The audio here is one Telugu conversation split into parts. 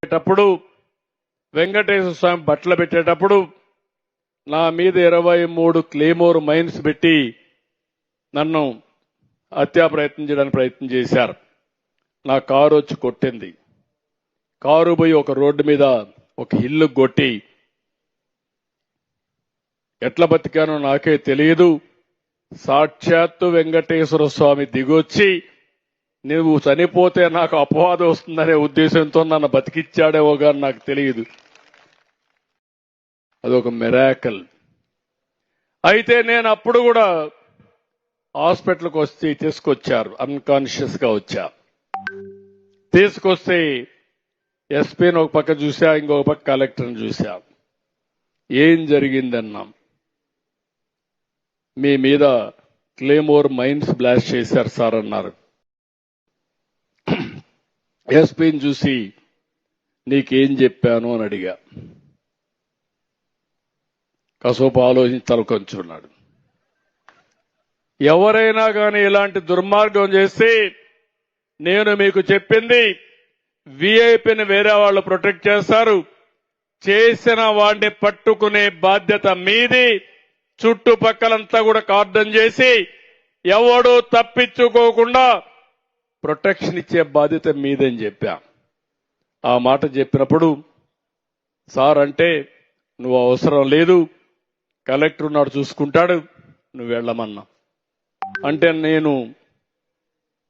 పెట్టేటప్పుడు వెంకటేశ్వర స్వామి బట్టలు పెట్టేటప్పుడు నా మీద 23 క్లేమోర్ మైన్స్ పెట్టి నన్ను హత్యా ప్రయత్నం చేయడానికి ప్రయత్నం చేశారు. నా కారు వచ్చి కొట్టింది. కారు పోయి ఒక రోడ్డు మీద ఒక ఇల్లు కొట్టి ఎట్లా బతికానో నాకే తెలియదు. సాక్షాత్తు వెంకటేశ్వర స్వామి దిగొచ్చి నువ్వు చనిపోతే నాకు అపవాదం వస్తుందనే ఉద్దేశంతో నన్ను బతికిచ్చాడేవో గాని నాకు తెలియదు. అదొక మిరాకల్. అయితే నేను అప్పుడు కూడా హాస్పిటల్కి వచ్చి తీసుకొచ్చారు. అన్కాన్షియస్ గా వచ్చా. తీసుకొస్తే ఎస్పీని ఒక పక్క చూసా, ఇంకొక పక్క కలెక్టర్ని చూసా. ఏం జరిగిందన్నాం. మీ మీద క్లేమోర్ మైన్స్ బ్లాస్ట్ చేశారు సార్ అన్నారు. ఎస్పీని చూసి నీకేం చెప్పాను అని అడిగా. కాసేపు ఆలోచించి తలకొంచున్నాడు. ఎవరైనా కానీ ఇలాంటి దుర్మార్గం చేస్తే నేను మీకు చెప్పింది వీఐపీని వేరే వాళ్ళు ప్రొటెక్ట్ చేస్తారు, చేసిన వాడిని పట్టుకునే బాధ్యత మీది. చుట్టుపక్కలంతా కూడా కార్డన్ చేసి ఎవడూ తప్పించుకోకుండా ప్రొటెక్షన్ ఇచ్చే బాధ్యత మీదని చెప్పా. ఆ మాట చెప్పినప్పుడు సార్ అంటే నువ్వు అవసరం లేదు, కలెక్టర్ ఉన్నాడు చూసుకుంటాడు, నువ్వు వెళ్ళమన్నా. అంటే నేను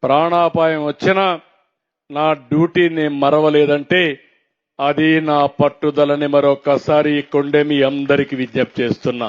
ప్రాణాపాయం వచ్చినా నా డ్యూటీని మరవలేదంటే అది నా పట్టుదలని మరొకసారి కొండే మీ అందరికీ విజ్ఞప్తి చేస్తున్నా.